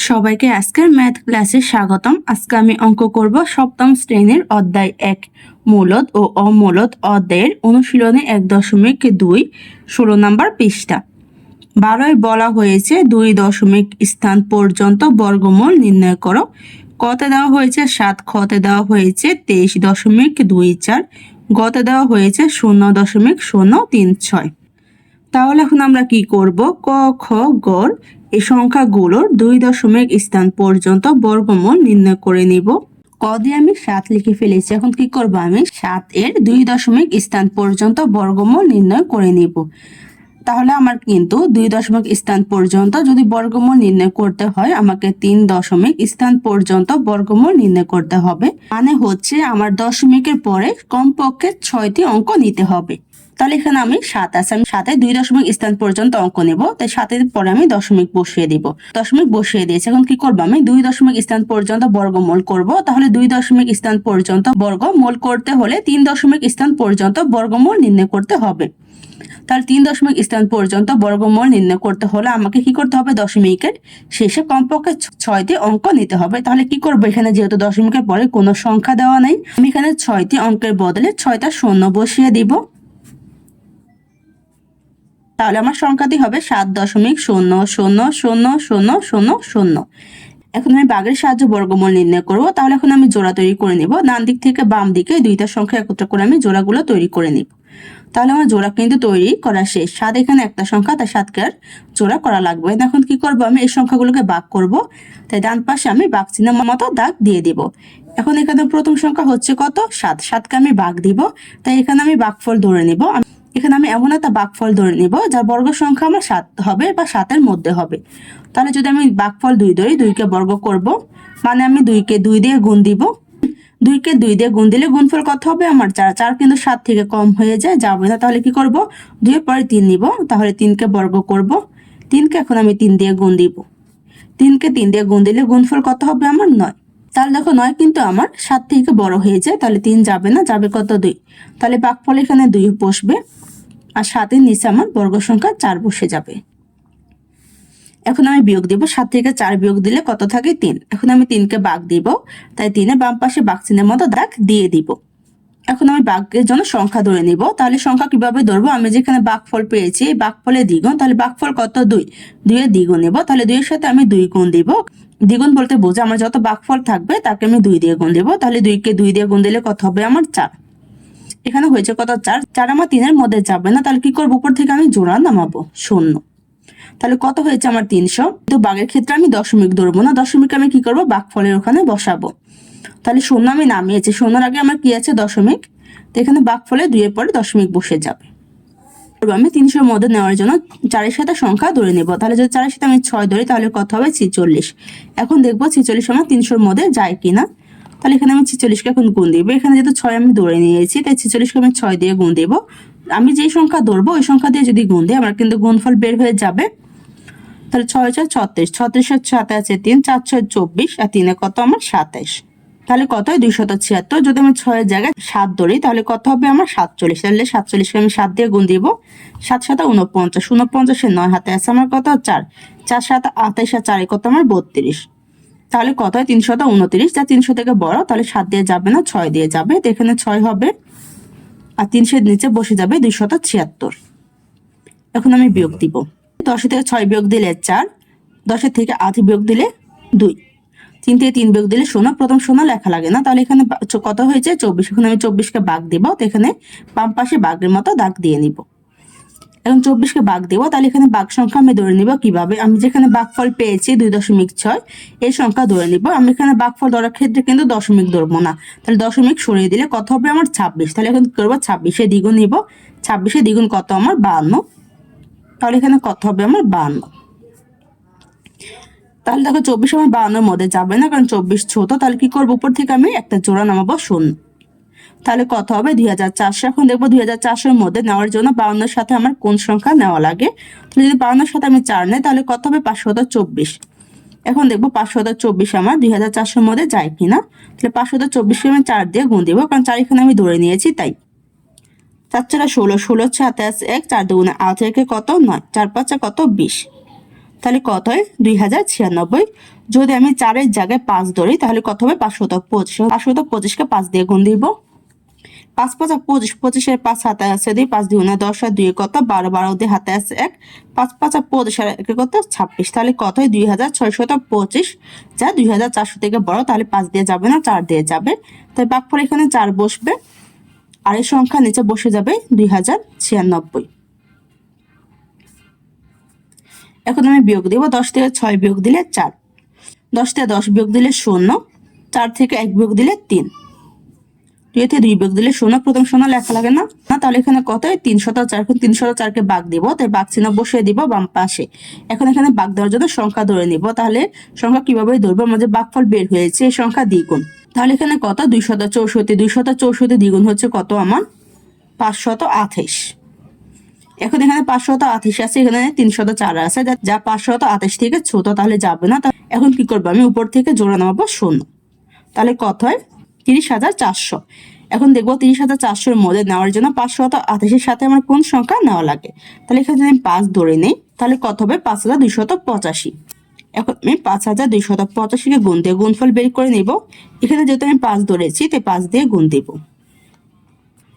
সবাইকে আজকের ম্যাথ ক্লাসে স্বাগতম। আজকে আমি অঙ্ক করব সপ্তম শ্রেণীর অধ্যায় 1 মূলদ ও অমূলদ অধ্যায়ের অনুশীলনে 1.2 16 নম্বর পৃষ্ঠা। 12 বলা হয়েছে 2 দশমিক স্থান পর্যন্ত বর্গমূল নির্ণয় করো। কতে দেওয়া হয়েছে 7, খতে দেওয়া হয়েছে 23.24, গতে দেওয়া হয়েছে 0.036। তাহলে এখন আমরা কি করব? ক, খ, গ এই সংখ্যাগুলোর 2 দশমিক স্থান পর্যন্ত বর্গমূল নির্ণয় করে নিব। ক দিয়ে আমি 7 লিখে ফেলেছি। এখন কি করব? আমি 7 এর 2 দশমিক স্থান পর্যন্ত বর্গমূল নির্ণয় করে নিব। তাহলে আমার কিন্তু 2 দশমিক স্থান পর্যন্ত যদি বর্গমূল নির্ণয় করতে হয়, আমাকে 3 দশমিক স্থান পর্যন্ত বর্গমূল নির্ণয় করতে হবে। মানে হচ্ছে আমার দশমিকের পরে কমপক্ষে 6টি অঙ্ক নিতে হবে। তাহলে এখানে আমি 7 আছে, আমি 7 এ 2 দশমিক স্থান পর্যন্ত অঙ্ক নেব। তাই 7 এর পরে আমি দশমিক বসিয়ে দিব। দশমিক বসিয়ে দিয়েছি। এখন কি করব? আমি 2 দশমিক স্থান পর্যন্ত বর্গমূল করব। তাহলে 2 দশমিক স্থান পর্যন্ত বর্গমূল করতে হলে 3 দশমিক স্থান পর্যন্ত বর্গমূল নির্ণয় করতে হবে। তাহলে 3 দশমিক স্থান পর্যন্ত বর্গমূল নির্ণয় করতে হলে আমাকে কি করতে হবে? দশমিকের শেষে কমপক্ষে 6টি অঙ্ক নিতে হবে। তাহলে কি করব? এখানে যেহেতু দশমিকের পরে কোনো সংখ্যা দেওয়া নেই, আমি এখানে 6টি অঙ্কের বদলে 6টা শূন্য বসিয়ে দিব। তাহলে আমার সংখ্যাটি হবে 7.000000। এখন আমি ভাগের সাহায্যে বর্গমূল নির্ণয় করব। তাহলে এখন আমি জোড়া তৈরি করে নিব। ডান দিক থেকে বাম দিকে দুইটা সংখ্যা একত্র করে আমি জোড়াগুলো তৈরি করে নিব। তাহলে আমার জোড়া কিন্তু তৈরি করা শেষ। 7 এখানে একটা সংখ্যা, তাই 7কে আর জোড়া করা লাগবে না। এখন কি করব? আমি এই সংখ্যাগুলোকে ভাগ করব। তাই ডান পাশে আমি ভাগ চিহ্নের মতো দাগ দিয়ে দিব। এখন এখানে প্রথম সংখ্যা হচ্ছে কত? 7। 7কে আমি ভাগ দিব। তাই এখানে আমি ভাগফল ধরে নিব। এখানে আমি এমন একটা ভাগফল ধরে নিব যার বর্গ সংখ্যা আমার 7 হবে বা 7-এর মধ্যে হবে। তাহলে যদি আমি ভাগফল 2 ধরি, 2কে বর্গ করব, মানে আমি 2কে 2 দিয়ে গুণ দিব। 2কে 2 দিয়ে গুণ দিলে গুণফল কত হবে? আমার 4। 4 কিন্তু 7 থেকে কম হয়ে যায়, যাবে না। তাহলে কি করব? 2 এর পরে 3 নিব। তাহলে 3কে বর্গ করব। 3কে এখন আমি 3 দিয়ে গুণ দিব। 3কে 3 দিয়ে গুণ দিলে গুণফল কত হবে? আমার 9। তাহলে দেখো 9 কিন্তু আমার 7 থেকে বড় হয়ে যায়। তাহলে 3 যাবে না, যাবে কত? 2। তাহলে ভাগফল এখানে 2 বসবে, আর 7-এর নিচে আমার বর্গ সংখ্যা 4 বসে যাবে। এখন আমি বিয়োগ দিব। 7 থেকে 4 বিয়োগ দিলে কত থাকে? 3। এখন আমি 3কে ভাগ দিব। তাই 3-এর বাম পাশে ভাগ চিহ্নের মতো দাগ দিয়ে দিব। এখন আমি ভাগের জন্য সংখ্যা ধরে নিব। তাহলে সংখ্যা কিভাবে ধরবো? আমি যেখানে ভাগফল পেয়েছি, ভাগফলের দ্বিগুণ। তাহলে ভাগফল কত? 2। 2 এর দ্বিগুণ নেব। তাহলে 2 এর সাথে আমি 2 গুণ দিব। দ্বিগুণ বলতে বোঝা আমার যত ভাগফল থাকবে তাকে আমি 2 দিয়ে গুণ দেব। তাহলে 2কে 2 দিয়ে গুণ দিলে কত হবে? আমার 4। এখানে হয়েছে কত? 4। 4 আমার 3-এর মধ্যে যাবে না। তাহলে কি করব? উপর থেকে আমি জোড়া নামাবো, 0। তাহলে কত হয়েছে? আমার 300। কিন্তু ভাগের ক্ষেত্রে আমি দশমিক ধরবো না। দশমিক আমি কি করব? ভাগফলের ওখানে বসাবো। তাহলে 0 আমি নামিয়েছি। 0-এর আগে আমার কি আছে? দশমিক। তো এখানে ভাগফলে 2 এর পরে দশমিক বসে যাবে। আমি 300-এর মধ্যে নেওয়ার জন্য 4-এর সাথে সংখ্যা ধরে নেব। তাহলে যদি 4-এর সাথে আমি 6 ধরি, তাহলে কত হবে? 46। এখন দেখবো 46 আমার 300-এর মধ্যে যায় কিনা। তাহলে এখানে আমি 46কে এখন গুণ দিব। এখানে যেহেতু 6 আমি ধরে নিয়েছি, তাই 46কে আমি 6 দিয়ে গুণ দেব। আমি যেই সংখ্যা ধরবো ওই সংখ্যা দিয়ে যদি গুণ দিই, আমার কিন্তু গুণফল বের হয়ে যাবে। তাহলে 6 6 36, 36-এর সাথে আছে 3, 4 6 24, আর 3-এ কত? আমার 27। তাহলে কত হয়? 276। যদি আমি 6-এর জায়গায় 7 ধরি, তাহলে কত হবে? আমার 47। তাহলে 47কে আমি 7 দিয়ে গুণ দিব। 7 7 49, 49-এর 9 হাতে আছে আমার কত? 4। 4 7 28, আর 4 কত? আমার 32। তাহলে কত হয়? 329। যা 300 থেকে বড়, তাহলে 7 দিয়ে যাবে না, 6 দিয়ে যাবে। তো এখানে 6 হবে, আর 300-এর নিচে বসে যাবে 276। এখন আমি বিয়োগ দিব। 10 থেকে 6 বিয়োগ দিলে 4, 10 থেকে 8 বিয়োগ দিলে 2, 3 থেকে 3 বিয়োগ দিলে 0। প্রথম 0 লেখা লাগে না। তাহলে এখানে কত হয়েছে? 24। এখন আমি 24কে ভাগ দিব। তো এখানে বাম পাশে ভাগের মতো দাগ দিয়ে নিব। এখন 24কে ভাগ দেব। তাহলে এখানে ভাগ সংখ্যা আমি ধরে নিব কিভাবে? আমি যেখানে ভাগফল পেয়েছি 2.6, এই সংখ্যা ধরে নিব। আমি এখানে ভাগফল ধরার ক্ষেত্রে কিন্তু দশমিক ধরবো না। তাহলে দশমিক সরিয়ে দিলে কত হবে? আমার 26। তাহলে এখন কি করবো? 26-এর দ্বিগুণ নিব। 26-এর দ্বিগুণ কত? আমার 52। তাহলে এখানে কত হবে? আমার 52। তাহলে দেখো 24 আমার 52-এর মধ্যে যাবে না, কারণ 24 ছোট। তাহলে কি করবো? উপর থেকে আমি একটা জোড়া নামাবো, 0। তাহলে কত হবে? 2400। এখন দেখবো 2400-এর মধ্যে নেওয়ার জন্য 52-এর সাথে আমার কোন সংখ্যা নেওয়া লাগে। তাহলে যদি 52-এর সাথে আমি 4 নেই, তাহলে কত হবে? 524। এখন দেখবো 524 আমার 2400-এর মধ্যে যায় কিনা। তাহলে 524-কে আমি 4 দিয়ে গুণ দিব, কারণ 4 এখানে আমি ধরে নিয়েছি তাই। 4 4 16, 16 হাতে আছে 1, 4 2 8, 1 কত? 9, 4 5 কত? 20। তাহলে কত হয় 2096। যদি আমি 4-এর জায়গায় 5 ধরি তাহলে কত হবে 525। 525কে 5 দিয়ে গুণ দিব। 5 5 25, 25-এর 5 হাতে আছে 2, 5 2 10 আর 2 কত 12, 12 দিয়ে হাতে আছে 1, 5 5 25 আর 1 কত 26। তাহলে কত হয় 2625, যা 2400 থেকে বড়। তাহলে 5 দিয়ে যাবে না, 4 দিয়ে যাবে। তাই ভাগফল এখানে 4 বসবে আর এই সংখ্যা নিচে বসে যাবে 2096। এখন আমি বিয়োগ দিব। 10 থেকে 6 বিয়োগ দিলে 4, 10 থেকে 10 বিয়োগ দিলে 0, 4 থেকে 1 বিয়োগ দিলে 3, 2 থেকে 2 বিয়োগ দিলে 0। প্রথম 0 লেখা লাগে না। তাহলে এখানে কত হয় 304। 304কে ভাগ দিব, তাই ভাগ চিহ্ন বসিয়ে দিব বাম পাশে। এখন এখানে ভাগ দেওয়ার জন্য সংখ্যা ধরে নিব। তাহলে সংখ্যা কিভাবে ধরবো? আমাদের ভাগফল বের হয়েছে, এই সংখ্যা দ্বিগুণ। তাহলে এখানে কত 264। 264 দ্বিগুণ হচ্ছে কত আমার 528। এখন এখানে 528 আছে, এখানে 304 আছে, যা 528 থেকে ছোট, তাহলে যাবে না। এখন কি করবো? আমি উপর থেকে জোড়া নামাবো 0। তাহলে কত হয় 30,400। এখন দেখবো 30,400-এর মধ্যে নেওয়ার জন্য 528-এর সাথে আমার কোন সংখ্যা নেওয়া লাগে। তাহলে এখানে যদি আমি 5 ধরে নেই তাহলে কত হবে 5285। এখন আমি 5285-কে গুণ দিয়ে গুণফল বের করে নিব। এখানে যেহেতু আমি 5 ধরেছি তাই 5 দিয়ে গুণ দিব।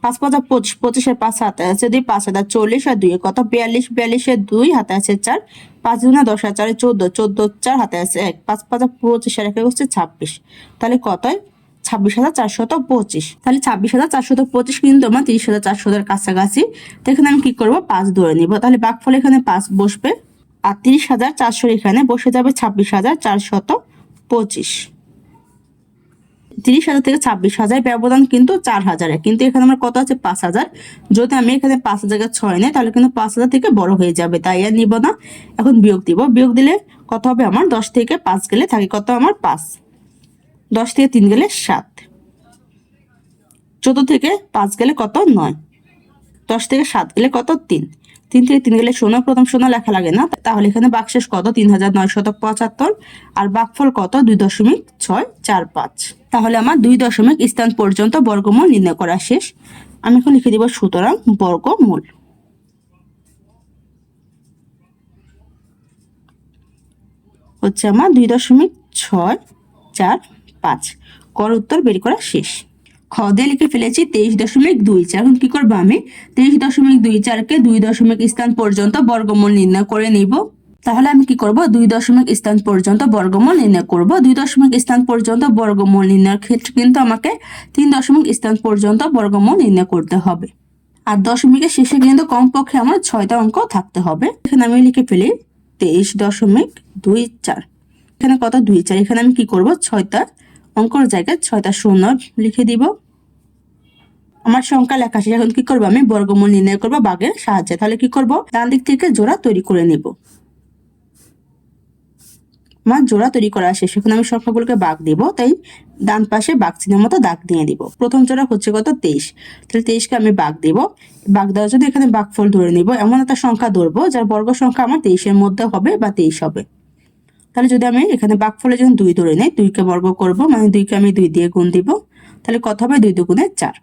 5 5 25, 25-এর 5 হাতে আছে 2, 5040 আর 2 কত 42, 42-এর 2 হাতে আছে 4, 5 2 10 আর 4 14, 14 4 হাতে আছে 1, 5 5 25 আর 1 হচ্ছে 26। তাহলে কত হয় 26,425। তাহলে 26,425 কিন্তু আমার 30,400-এর কাছাকাছি। তো এখানে আমি কি করব 5 ধরে নিব। তাহলে ভাগফল এখানে 5 বসবে আর 30,400 এখানে বসে যাবে 26,425। 30,000 থেকে 26,000 ব্যবধান কিন্তু 4,000, কিন্তু এখানে আমার কত আছে 5,000। যদি আমি এখানে 5 জায়গায় 6 নেই তাহলে কিন্তু 5,000 থেকে বড় হয়ে যাবে, তাই আর নিব না। এখন বিয়োগ দিব। বিয়োগ দিলে কত হবে আমার 10 থেকে 5 গেলে থাকে কত আমার 5, 10 থেকে 3 গেলে 7, 14 থেকে 5 গেলে কত 9, 10 থেকে 7 গেলে কত 3, 3 থেকে 3 গেলে 0। প্রথম 0 লেখা লাগে না। তাহলে এখানে ভাগশেষ কত 3,975 আর ভাগফল কত 2.645। তাহলে আমার 2 দশমিক স্থান পর্যন্ত বর্গমূল নির্ণয় করা শেষ। আমি এখন লিখে দিব সুতরাং বর্গমূল হচ্ছে আমার 2.645। কর উত্তর বের করা শেষ। খ দিয়ে লিখে ফেলেছি 23.24। এখন কি করবো? আমি 23.24-কে 2 দশমিক স্থান পর্যন্ত বর্গমূল নির্ণয় করে নিব। তাহলে আমি কি করব 2 দশমিক স্থান পর্যন্ত বর্গমূল নির্ণয় করব। 2 দশমিক স্থান পর্যন্ত বর্গমূল নির্ণয়ের ক্ষেত্রে কিন্তু আমাকে 3 দশমিক স্থান পর্যন্ত বর্গমূল নির্ণয় করতে হবে। আর দশমিকের শেষে কিন্তু কমপক্ষে আমার 6টা অঙ্ক থাকতে হবে। এখানে আমি লিখে ফেলি 23.24। এখানে কত 24, এখানে আমি কি করব 6টা অঙ্কর জায়গায় 6টা শূন্য লিখে দিব। আমার সংখ্যা লেখা শেষ। এখন কি করবো? আমি বর্গমূল নির্ণয় করবো ভাগের সাহায্যে। তাহলে কি করব? ডান দিক থেকে জোড়া তৈরি করে নিব। আমার জোড়া তৈরি করা শেষ। এখন আমি সংখ্যাগুলোকে ভাগ দিব, তাই ডান পাশে ভাগ চিহ্নের মতো দাগ দিয়ে দিব। প্রথম জোড়া হচ্ছে কত 23। তাহলে 23-কে আমি ভাগ দিব। ভাগ দেওয়ার জন্য এখানে ভাগফল ধরে নিব। এমন একটা সংখ্যা ধরবো যার বর্গ সংখ্যা আমার 23-এর মধ্যে হবে বা 23 হবে। তাহলে যদি আমি এখানে ভাগফলে যখন 2 ধরে নেই, 2-কে বর্গ করব, মানে 2-কে আমি 2 দিয়ে গুণ দিব। তাহলে কত হবে 2 2 4।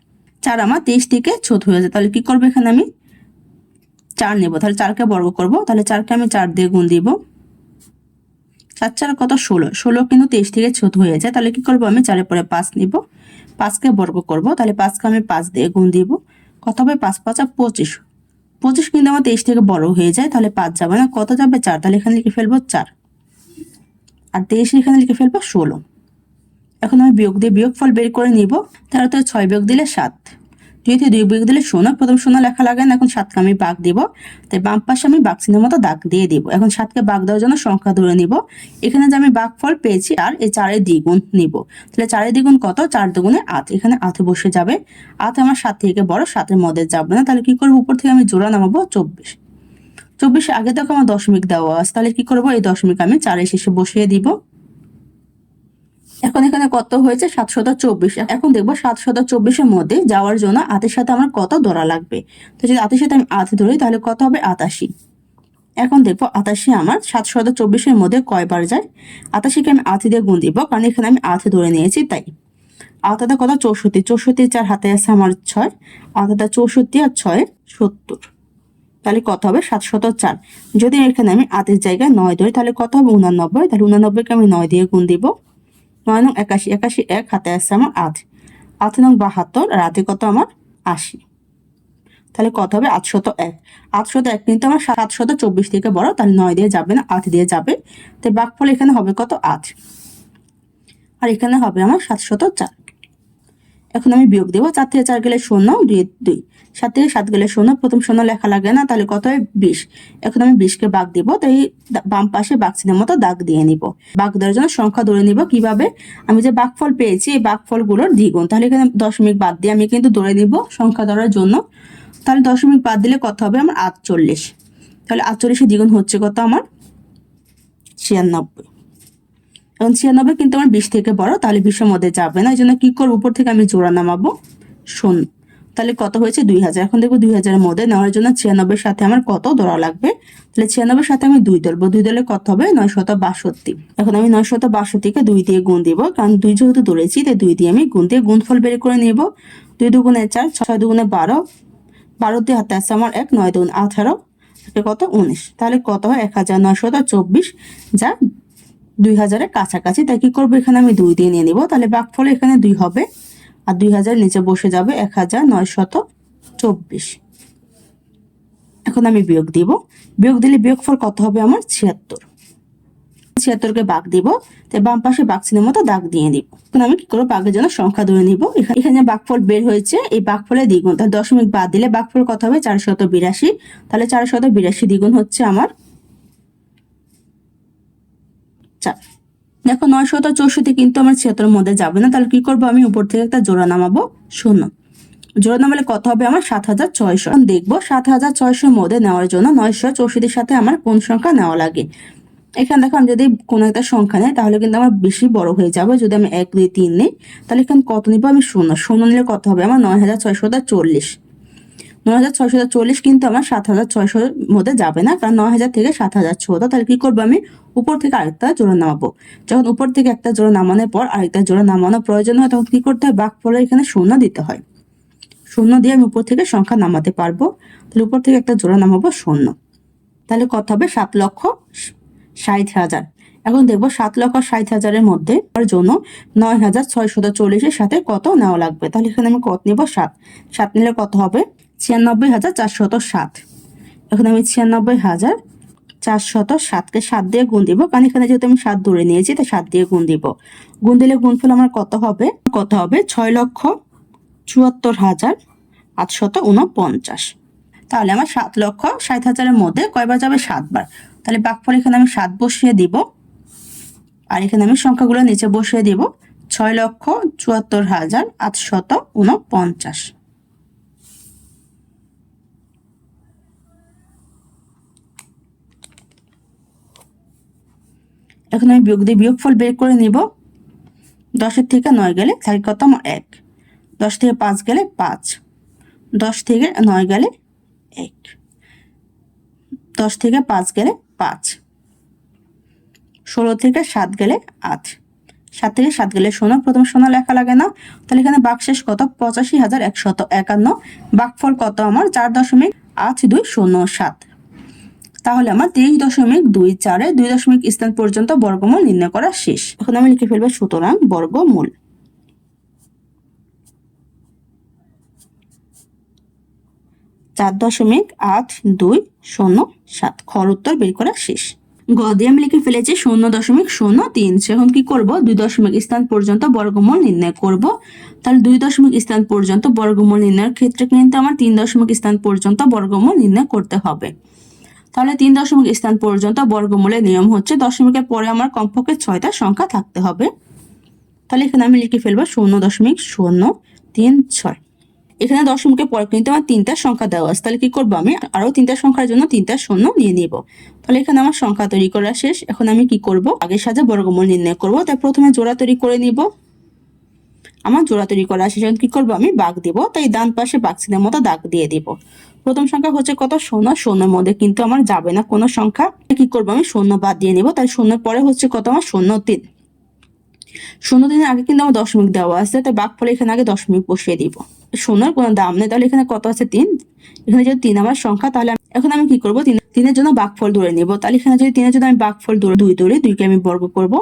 4 আমার 23 থেকে ছোট হয়ে যায়। তাহলে কি করবো? এখানে আমি 4 নেব। তাহলে 4-কে বর্গ করব। তাহলে 4-কে আমি 4 দিয়ে গুণ দিব। 4 4 কত 16। 16 কিন্তু 23 থেকে ছোট হয়ে যায়। তাহলে কি করব? আমি 4-এর পরে 5 নিব। 5-কে বর্গ করব। তাহলে 5-কে আমি 5 দিয়ে গুণ দিব। কত হবে 5 5 25। 25 কিন্তু আমার 23 থেকে বড় হয়ে যায়। তাহলে 5 যাবে না, কত যাবে 4। তাহলে এখানে লিখে ফেলবো 4 আর 23 এখানে লিখে ফেলবো 16। এখন আমি বিয়োগ দিয়ে বিয়োগফল বের করে নিব। তাহলে তো 6 বিয়োগ দিলে 7, 2 থেকে 2 বিয়োগ দিলে 0। প্রথম 0 লেখা লাগে না। এখন 7-কে আমি ভাগ দিব, তাই বাম পাশে আমি ভাগ চিহ্নের মতো দাগ দিয়ে দিব। এখন 7-কে ভাগ দেওয়ার জন্য সংখ্যা ধরে নিব। এখানে যে আমি ভাগফল পেয়েছি আর এই 4-এর দ্বিগুণ নিব। তাহলে 4-এর দ্বিগুণ কত? 4 দুগুণে 8। এখানে 8 বসে যাবে। 8 আমার 7 থেকে বড়, 7-এর মধ্যে যাবে না। তাহলে কি করব? উপর থেকে আমি জোড়া নামাবো 24। 24 আগে দেখো আমার দশমিক দেওয়া আছে। তাহলে কি করব? এই দশমিক আমি 4-এর শেষে বসিয়ে দিব। এখন এখানে কত হয়েছে 724। এখন দেখবো 724-এর মধ্যে যাওয়ার জন্য 8-এর সাথে আমার কত ধরা লাগবে। তো যদি 8-এর সাথে আমি 8 ধরি তাহলে কত হবে 88। এখন দেখবো 88 আমার 724-এর মধ্যে কয়বার যায়। 88-কে আমি 8 দিয়ে গুণ দিব, কারণ এখানে আমি 8 ধরে নিয়েছি তাই। 8 কত 64। 64 4 হাতে আছে আমার 6। 8 64 আর 6 70। তাহলে কত হবে 704। যদি এখানে আমি আটের জায়গায় 9 ধরি তাহলে কত হবে 89। তাহলে 89কে আমি 9 দিয়ে গুণ দিব। 9 নং 81, 81 এক হাতে আসছে আমার 8, 8 নং 72 আর হাতে কত আমার 80। তাহলে কত হবে 801। 801 কিন্তু আমার 724 থেকে বড়, তাহলে 9 দিয়ে যাবে না, 8 দিয়ে যাবে। তাই ভাগফল এখানে হবে কত 8, আর এখানে হবে আমার 704। এখন আমি বিয়োগ দেবো। 4 থেকে 4 গেলে 0, 2 2, 7 থেকে 7 গেলে 0, প্রথম 0 লেখা লাগে না, তাহলে কত হয় 20। এখন আমি 20কে ভাগ দিব, তাই বাম পাশে ভাগ চিহ্নের মতো দাগ দিয়ে নিব। ভাগ দেওয়ার জন্য সংখ্যা ধরে নিব কিভাবে, আমি যে ভাগফল পেয়েছি এই ভাগফলগুলোর দ্বিগুণ, তাহলে এখানে দশমিক বাদ দিয়ে আমি কিন্তু ধরে নিব সংখ্যা ধরার জন্য। তাহলে দশমিক বাদ দিলে কত হবে আমার 48। তাহলে 48 দ্বিগুণ হচ্ছে কত আমার 96। এখন 96 কিন্তু আমার 20 থেকে বড়, তাহলে 20-এর মধ্যে যাবে না, এই জন্য কি করব, উপর থেকে আমি জোড়া নামাবো 0। তাহলে কত হয়েছে 2000। এখন দেখবো 2000-এর মধ্যে নেওয়ার জন্য 96-এর সাথে আমার কত ধরা লাগবে। তাহলে 96-এর সাথে আমি 2 ধরবো, 2 ধরলে কত হবে 962। এখন আমি 962-কে 2 দিয়ে গুণ দিব, কারণ 2 যেহেতু ধরেছি তাই 2 দিয়ে আমি গুণ দিয়ে গুণফল বের করে নেব। 2 দুগুণে 4, 6 দুগুণে 12, 12 দিয়ে হাতে আছে আমার 1, 9 দুগুণ 18, কত 19। তাহলে কত হয় 1924, যা 2000-এর কাছাকাছি। তাই কি করবো, এখানে আমি 2 দিয়ে নিয়ে নিব। তাহলে ভাগফল এখানে 2 হবে, আর 2000 নিচে বসে যাবে 1924। এখন আমি বিয়োগ দিব। বিয়োগ দিলে বিয়োগফল কত হবে আমার 76। 76কে ভাগ দিব, তাই বাম পাশে ভাগ চিহ্নের মতো দাগ দিয়ে দিব। এখন আমি কি করবো, ভাগের জন্য সংখ্যা ধরে নিব। এখানে ভাগফল বের হয়েছে, এই ভাগফলের দ্বিগুণ, তাহলে দশমিক বাদ দিলে ভাগফল কত হবে 482। তাহলে 482 দ্বিগুণ হচ্ছে আমার 4। দেখো 964 কিন্তু আমার 76-এর মধ্যে যাবে না, তাহলে কি করবো, আমি উপর থেকে একটা জোড়া নামাবো 0। জোড়া নামালে কত হবে আমার 7600। দেখবো 7600-এর মধ্যে নেওয়ার জন্য 964-এর সাথে আমার কোন সংখ্যা নেওয়া লাগে। এখানে দেখো আমি যদি কোনো একটা সংখ্যা নেই তাহলে কিন্তু আমার বেশি বড় হয়ে যাবে। যদি আমি 1 2 3 নিই তাহলে এখানে কত নিব, আমি 0 নিলে কত হবে আমার 9640। 9640 কিন্তু আমার 7600-এর মধ্যে যাবে না, কারণ 9000 থেকে 7000 ছোট। তাহলে কি করবো, আমি উপর থেকে আরেকটা জোড়া নামাবো। যখন উপর থেকে একটা জোড়া নামানোর পর আরেকটা জোড়া নামানো প্রয়োজন হয়, তখন কি করতে হয়, ভাগফলের এখানে 0 দিতে হয়। 0 দিয়ে আমি উপর থেকে সংখ্যা নামাতে পারবো। তাহলে উপর থেকে একটা জোড়া নামাবো 0। তাহলে কত হবে 7,60,000। এখন দেখবো 7,60,000-এর মধ্যে জন্য 9,640-এর সাথে কত নেওয়া লাগবে। তাহলে এখানে আমি কত নিব, 7। 7 নিলে কত হবে 96,407। এখন আমি 96,407-কে 7 দিয়ে গুণ দিব, কারণ এখানে যেহেতু আমি 7 ধরে নিয়েছি তাই 7 দিয়ে গুণ দিব। গুণ দিলে গুণফল আমার কত হবে 6,74,849। তাহলে আমার 7,60,000-এর মধ্যে কয়বার যাবে, 7 বার। তাহলে ভাগফল এখানে আমি 7 বসিয়ে দিব, আর এখানে আমি সংখ্যাগুলো নিচে বসিয়ে দিব 6,74,849। এখন আমি বিয়োগ দিয়ে বিয়োগফল বের করে নিব। 10-এর থেকে 9 গেলে তাহলে কত আমার 1, 10 থেকে 5 গেলে 5, 10 থেকে 9 গেলে 1, 10 থেকে 5 গেলে 5, 16 থেকে 7 গেলে 8, 7 থেকে 7 গেলে 0, প্রথম 0 লেখা লাগে না। তাহলে এখানে ভাগশেষ কত 85,151। ভাগফল কত আমার 4.8207। তাহলে আমার 23.24-এ 2 দশমিক স্থান পর্যন্ত বর্গমূল নির্ণয় করা শেষ। এখন আমি লিখে ফেলবো সুতরাং বর্গমূল 4.8207। খর উত্তর বের করা শেষ। গ দিয়ে আমি লিখে ফেলেছি 0.03। এখন কি করব, 2 দশমিক স্থান পর্যন্ত বর্গমূল নির্ণয় করব। তাহলে 2 দশমিক স্থান পর্যন্ত বর্গমূল নির্ণয়ের ক্ষেত্রে কিন্তু আমার 3 দশমিক স্থান পর্যন্ত বর্গমূল নির্ণয় করতে হবে। তাহলে 3 দশমিক স্থান পর্যন্ত বর্গমূলের নিয়ম হচ্ছে দশমিকের পরে আমার কমপক্ষে 6টা সংখ্যা থাকতে হবে। তাহলে এখানে আমি লিখে ফেলবো 0.036। এখানে দশমিকের পরে কিন্তু আমার 3টা সংখ্যা দেওয়া আছে। তাহলে কি করবো, আমি আরো 3টা সংখ্যার জন্য 3টা শূন্য নিয়ে নিব। তাহলে এখানে আমার সংখ্যা তৈরি করা শেষ। এখন আমি কি করব, আগের সাথে বর্গমূল নির্ণয় করব। তাই প্রথমে জোড়া তৈরি করে নিব। আমার জোড়া তৈরি করা শেষ। এখন কি করবো, আমি ভাগ দিব। তাই ডান পাশে ভাগ চিহ্নের মতো দাগ দিয়ে দিব। প্রথম সংখ্যা হচ্ছে কত 0। 0-এর মধ্যে কিন্তু আমার যাবে না কোনো সংখ্যা। কি করবো, আমি 0 বাদ দিয়ে নিব। তাই 0-এর পরে হচ্ছে কত আমার 0.3। 0.3-এর আগে কিন্তু আমার দশমিক দেওয়া আছে, তাই ভাগফলে এখানে আগে দশমিক বসিয়ে দিব। 0-এর কোনো দাম নেই, তাহলে এখানে কত আছে 3। এখানে যেহেতু 3 আমার সংখ্যা, তাহলে এখন আমি কি করব, তিনের জন্য ভাগফল ধরে নেব। তাহলে এখানে যদি তিনের জন্য আমি ভাগফল ধরে 2 ধরে 2কে আমি বর্গ করব,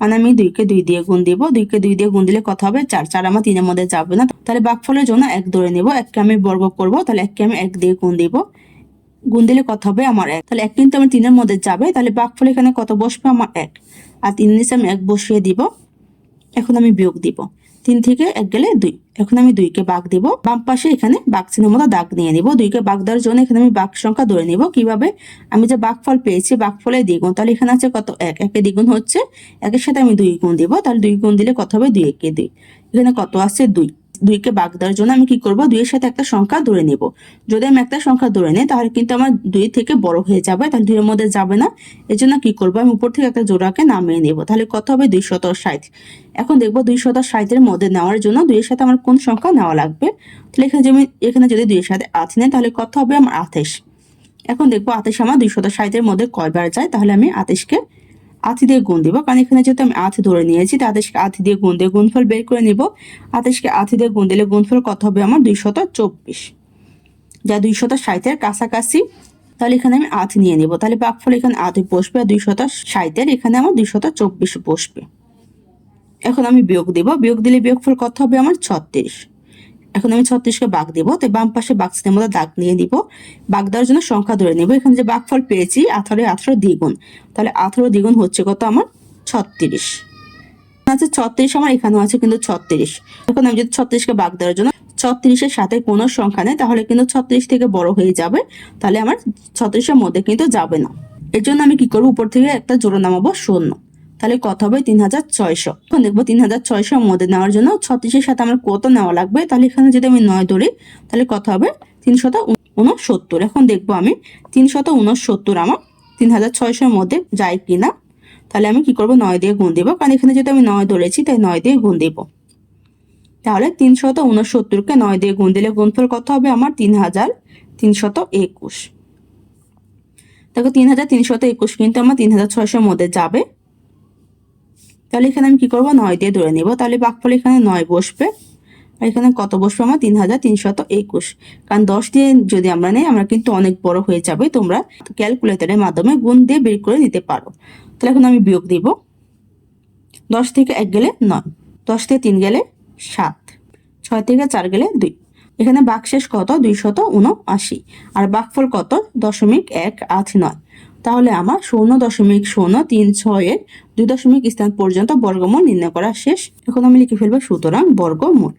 মানে আমি 2কে 2 দিয়ে গুণ দিব। 2কে 2 দিয়ে গুণ দিলে কত হবে, 4। 4 আমার 3 এর মধ্যে যাবে না, তাহলে ভাগফলের জন্য 1 ধরে নেব। 1কে আমি বর্গ করব, তাহলে 1কে আমি 1 দিয়ে গুণ দিব। গুণ দিলে কত হবে আমার 1। তাহলে 1 কিন্তু আমার 3 এর মধ্যে যাবে, তাহলে ভাগফল এখানে কত বসবে আমার 1। আর 3 নিচে আমি 1 বসিয়ে দিব। এখন আমি বিয়োগ দিব, 3 থেকে 1 গেলে 2। এখন আমি 2কে ভাগ দিব, বাম পাশে এখানে ভাগ চিহ্নের মতো দাগ নিয়ে নিব। 2কে ভাগ দেওয়ার জন্য এখানে আমি ভাগ সংখ্যা ধরে নিব। কিভাবে, আমি যে ভাগফল পেয়েছি ভাগফলের দ্বিগুণ, তাহলে এখানে আছে কত 1, 1 দ্বিগুণ হচ্ছে 1 এর সাথে আমি 2 গুণ দিব। তাহলে 2 গুণ দিলে কত হবে, 2 একে 2। এখানে কত আছে 2। 2কে ভাগ দেওয়ার জন্য আমি কি করব, 2 এর সাথে একটা সংখ্যা ধরে নেব। যদি আমি একটা সংখ্যা ধরে নিই তাহলে কিন্তু আমার 2 থেকে বড় হয়ে যাবে, তাহলে 2 এর মধ্যে যাবে না। এজন্য কি করব, আমি উপর থেকে একটা জোড়াকে নামিয়ে নেব। তাহলে কত হবে, 260। এখন দেখব 260 এর মধ্যে নেওয়ার জন্য 2 এর সাথে আমার কোন সংখ্যা নেওয়া লাগবে। তাহলে এখানে যদি 2 এর সাথে 8 নেই তাহলে কত হবে আমার 28। এখন দেখবো 28 আমার 260 এর মধ্যে কয়বার যায়। তাহলে আমি 28কে 8 দিয়ে গুণ দিব, কারণ এখানে যেহেতু আমি 8 ধরে নিয়েছি, 28কে 8 দিয়ে গুণ দিয়ে গুণফল বের করে নিব। 28কে 8 দিয়ে গুণ দিলে গুণফল কত হবে আমার 224, যা 260 এর কাছাকাছি। তাহলে এখানে আমি 8 নিয়ে নিব, তাহলে ভাগফল এখানে 8 বসবে, আর 260 এর এখানে আমার 224 বসবে। এখন আমি বিয়োগ দিব, বিয়োগ দিলে বিয়োগফল কত হবে আমার 36। এখন আমি 36কে ভাগ দিব, তো বাম পাশে ভাগ চিহ্নের মধ্যে দাগ নিয়ে দিব। ভাগ দেওয়ার জন্য সংখ্যা ধরে নিব। এখানে যে ভাগফল পেয়েছি 18 18 দ্বিগুণ, তাহলে 18 দ্বিগুণ হচ্ছে কত আমার 36 আছে। 36 আমার এখানেও আছে কিন্তু 36। এখন আমি যদি 36কে ভাগ দেওয়ার জন্য 36-এর সাথে কোনো সংখ্যা নেই, তাহলে কিন্তু 36 থেকে বড় হয়ে যাবে, তাহলে আমার 36-এর মধ্যে কিন্তু যাবে না। এর জন্য আমি কি করব, উপর থেকে একটা জোড়া নামাবো 0। তাহলে কত হবে 3600। এখন দেখবো 3600 এর মধ্যে নেওয়ার জন্য 36-এর সাথে আমার কত নেওয়া লাগবে। তাহলে এখানে যদি আমি 9 ধরি তাহলে কত হবে 369। এখন দেখবো আমি 369 আমার 3600 এর মধ্যে যায় কিনা। তাহলে আমি কি করব, 9 দিয়ে গুণ দিব, কারণ এখানে যেহেতু আমি 9 ধরেছি তাই 9 দিয়ে গুণ দিব। তাহলে 369কে 9 দিয়ে গুণ দিলে গুণফল কত হবে আমার 3321। দেখো 3321 কিন্তু আমার 3600 এর মধ্যে যাবে। তাহলে এখানে আমি কি করব, 9 দিয়ে ধরে নিব। তাহলে ভাগফল এখানে 9 বসবে, আর এখানে কত বসবে আমার 3321। কারণ 10 দিয়ে যদি আমরা নেই আমরা কিন্তু অনেক বড় হয়ে যাবে। তোমরা ক্যালকুলেটরের মাধ্যমে গুণ দিয়ে বের করে নিতে পারো। তাহলে এখন আমি বিয়োগ দিব, 10 থেকে 1 গেলে 9, 10 থেকে 3 গেলে 7, 6 থেকে 4 গেলে 2। এখানে ভাগশেষ কত 279, আর ভাগফল কত 0.189। তাহলে আমার 0.036 এর 2 স্থান পর্যন্ত বর্গমূল নির্ণয় করা শেষ। এখন আমি লিখে ফেলবো সুতরাং বর্গমূল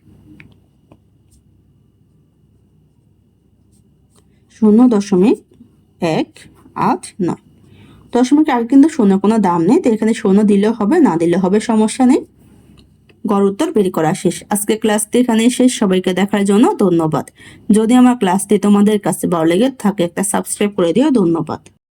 0.189। দশমিক আগে কিন্তু শূন্য কোনো দাম নেই, তো এখানে শূন্য দিলেও হবে, না দিলেও হবে, সমস্যা নেই। গড় উত্তর বের করা শেষ। আজকে ক্লাসটি এখানে শেষ। সবাইকে দেখার জন্য ধন্যবাদ। যদি আমার ক্লাসটি তোমাদের কাছে ভালো লেগে থাকে একটা সাবস্ক্রাইব করে দিও। ধন্যবাদ।